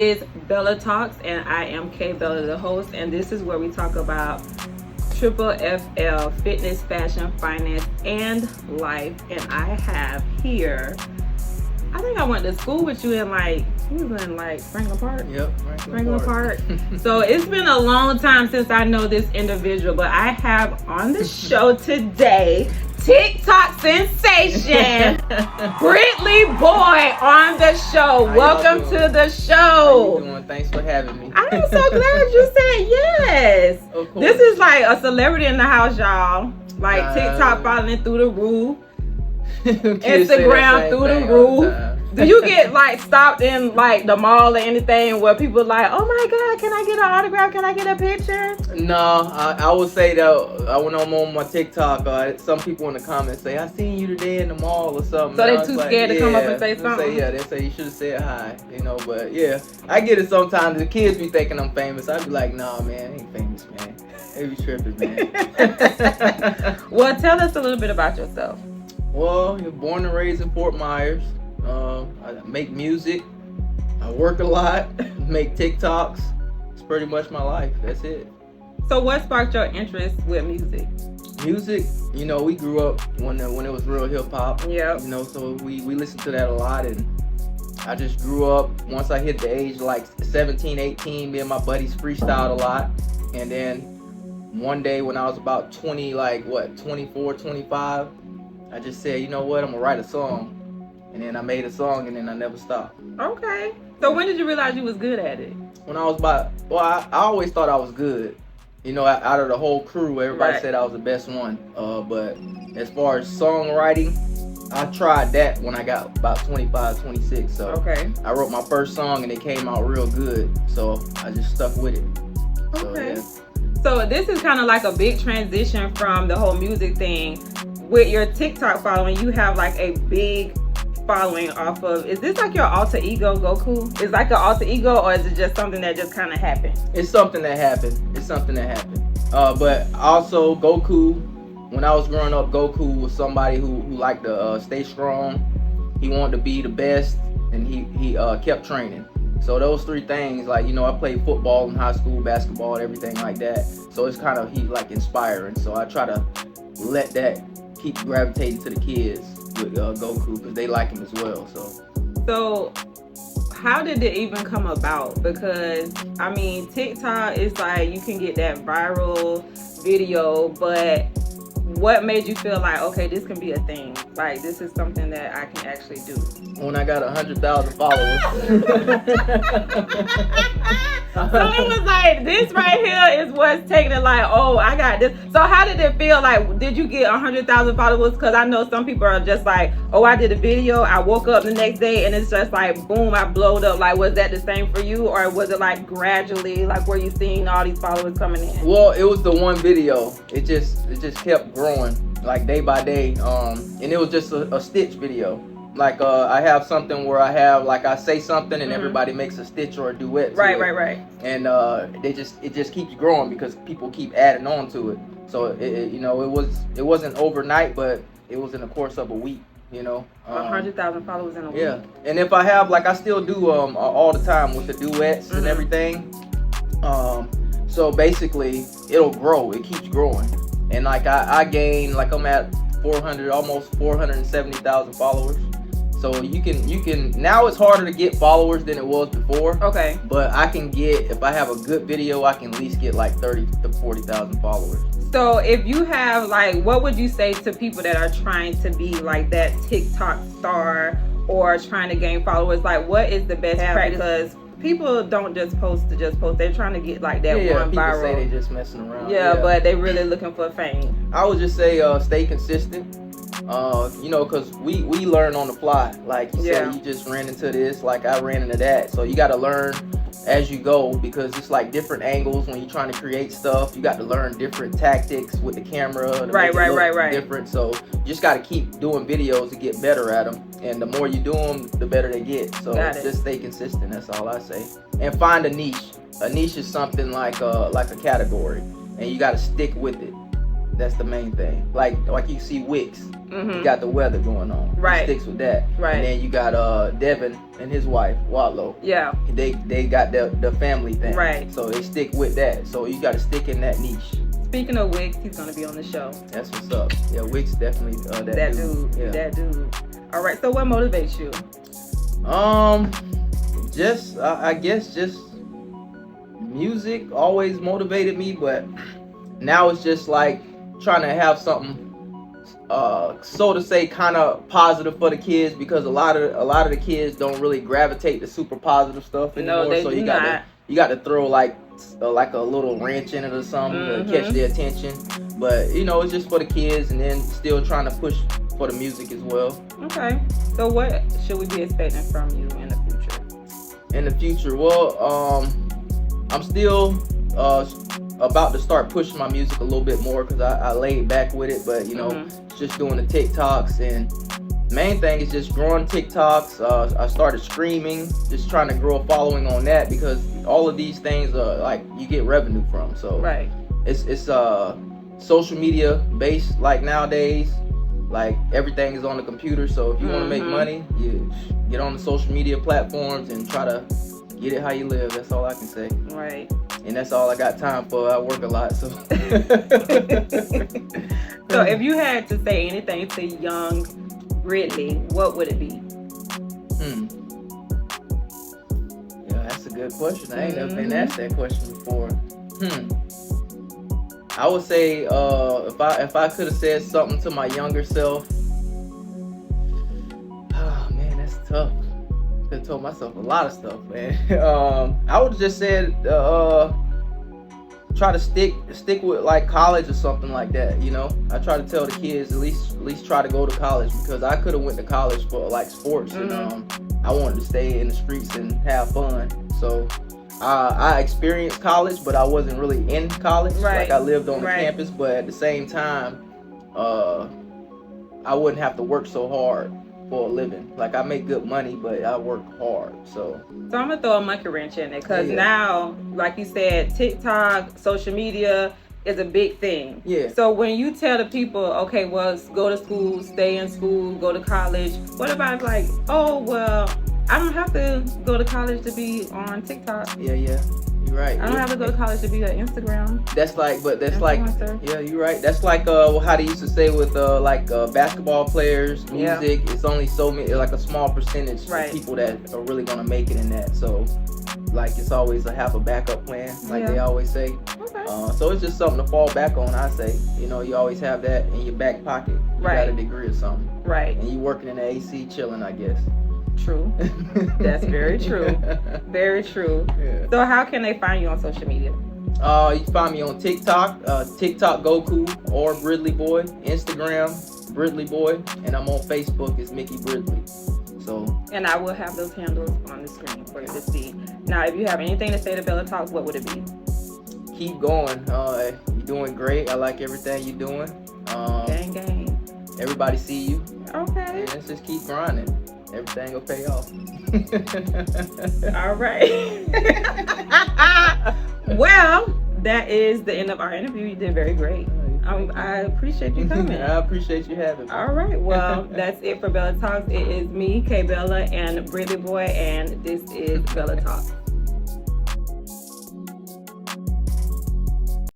Is Bella Talks, and I am K Bella, the host, and this is where we talk about triple FL, fitness, fashion, finance, and life. And I have here, I think I went to school with you in you was in Franklin Park? Yep, Franklin Park. So it's been a long time since I know this individual, but I have on the show today TikTok sensation Bridley Boy on the show. Welcome to the show. How you doing? Thanks for having me. I am so glad you said yes. Of course. This is like a celebrity in the house, y'all. TikTok following through the roof. Instagram through the roof. Do you get stopped in the mall or anything where people oh my God, can I get an autograph? Can I get a picture? No, I would say that when I'm on my TikTok, some people in the comments say, I seen you today in the mall or something. So they're too scared to come up and say something? They say you should have said hi, but yeah. I get it sometimes. The kids be thinking I'm famous. I be like, nah, man, I ain't famous, man. They be tripping, man. Well, tell us a little bit about yourself. Well, you're born and raised in Fort Myers. I make music. I work a lot. Make TikToks. It's pretty much my life. That's it. So what sparked your interest with music? Music, we grew up when it was real hip hop. Yeah. So we listened to that a lot, and I just grew up. Once I hit the age 17, 18, me and my buddies freestyled a lot, and then one day when I was about 24, 25, I just said, you know what, I'm gonna write a song. And then I made a song, and then I never stopped. Okay. So when did you realize you was good at it? When I was I always thought I was good. Out of the whole crew, everybody said I was the best one. But as far as songwriting, I tried that when I got about 25, 26. So okay. I wrote my first song, and it came out real good. So I just stuck with it. Okay. So, yeah. So this is kind of like a big transition from the whole music thing. With your TikTok following, you have a big following off of, is this your alter ego Goku? Is an alter ego, or is it just something that just kind of happened? It's something that happened. But also Goku, when I was growing up, Goku was somebody who liked to stay strong. He wanted to be the best, and he kept training. So those three things, I played football in high school, basketball, and everything like that. So it's kind of inspiring. So I try to let that keep gravitating to the kids with Goku, because they like him as well. So how did it even come about? Because TikTok is you can get that viral video, but what made you feel okay, this can be a thing, this is something that I can actually do? When I got 100,000 followers. So it was this right here is what's taking it oh, I got this. So how did it feel? Did you get 100,000 followers? Because I know some people are just oh, I did a video, I woke up the next day, and it's just boom, I blowed up. Was that the same for you, or was it gradually, were you seeing all these followers coming in? Well, it was the one video. It just kept growing day by day. And it was just a stitch video. I have something where I have I say something, and everybody makes a stitch or a duet to it. Right. And it just keeps growing because people keep adding on to it. So it wasn't overnight, but it was in the course of a week. 100,000 followers in a week. Yeah. And if I have I still do all the time with the duets and everything. So basically it'll grow. It keeps growing. And I gain I'm at 400, almost 470,000 followers. So you can now it's harder to get followers than it was before. Okay. But I can get, if I have a good video, I can at least get 30 to 40,000 followers. So if you have what would you say to people that are trying to be that TikTok star or trying to gain followers? What is the best practice? Because people don't just post to just post. They're trying to get that one people viral. Say they just messing around. Yeah, but they really looking for fame. I would just say stay consistent. Because we learn on the fly. You said, you just ran into this, I ran into that. So you got to learn as you go, because it's different angles when you're trying to create stuff. You got to learn different tactics with the camera to make it look different. So you just got to keep doing videos to get better at them. And the more you do them, the better they get. So just stay consistent. That's all I say. And find a niche. A niche is something like a category, and you got to stick with it. That's the main thing. Like you see Wicks, Mm-hmm. he got the weather going on. Right. He sticks with that. Right. And then you got Devin and his wife, Watlow. Yeah. They got the family thing. Right. So they stick with that. So you got to stick in that niche. Speaking of Wicks, he's gonna be on the show. That's what's up. Yeah, Wicks definitely That dude. Yeah. That dude. All right. So what motivates you? Just I guess just music always motivated me, but now it's just like trying to have something so to say kind of positive for the kids, because a lot of the kids don't really gravitate to super positive stuff anymore. No, they so do you got to throw like a little wrench in it or something to catch their attention. But you know, it's just for the kids, and then still trying to push for the music as well. Okay. So what should we be expecting from you in the future? In the future, well, I'm still about to start pushing my music a little bit more, because I laid back with it, but you know, just doing the TikToks, and main thing is just growing TikToks. I started streaming, just trying to grow a following on that, because all of these things like you get revenue from. So right. It's social media based, like nowadays, like everything is on the computer. So if you want to make money, you get on the social media platforms and try to get it how you live. That's all I can say. Right. And that's all I got time for. I work a lot, so. So if you had to say anything to young Bridley, what would it be? Yeah, that's a good question. I ain't never been asked that question before. I would say if I could have said something to my younger self. Oh man, that's tough. Could have told myself a lot of stuff, man. I would have just said try to stick with like college or something like that. You know, I try to tell the kids at least try to go to college, because I could have went to college for like sports, and I wanted to stay in the streets and have fun. So I experienced college, but I wasn't really in college. Right. Like I lived on the campus, but at the same time, I wouldn't have to work so hard for a living. Like I make good money, but I work hard. So I'm gonna throw a monkey wrench in it, because now, like you said, TikTok, social media is a big thing. Yeah. So when you tell the people, okay, well, go to school, stay in school, go to college, what about like, oh well, I don't have to go to college to be on TikTok. Yeah, you're right. I don't have to go to college to be on Instagram. That's like Influencer. yeah, you're right. That's like how they used to say with basketball players, music. It's only so many, like a small percentage of people that are really gonna make it in that. So like it's always half a backup plan, like they always say. Okay. So it's just something to fall back on. I say, you know, you always have that in your back pocket. You got a degree or something. Right. And you working in the AC, chilling, I guess. True. That's very true. Very true. Yeah. So how can they find you on social media? You can find me on TikTok, TikTok Goku or Bridley Boy, Instagram Bridley Boy, and I'm on Facebook as Mickey Bridley. So. And I will have those handles on the screen for you to see. Now, if you have anything to say to Bella Talks, what would it be? Keep going. You're doing great. I like everything you're doing. Gang. Everybody see you. Okay. And let's just keep grinding. Everything will pay off. All right. Well, that is the end of our interview. You did very great. I appreciate you coming. I appreciate you having me. All right. Well, that's it for Bella Talks. It is me, K Bella, and Bridley Boy, and this is Bella Talks.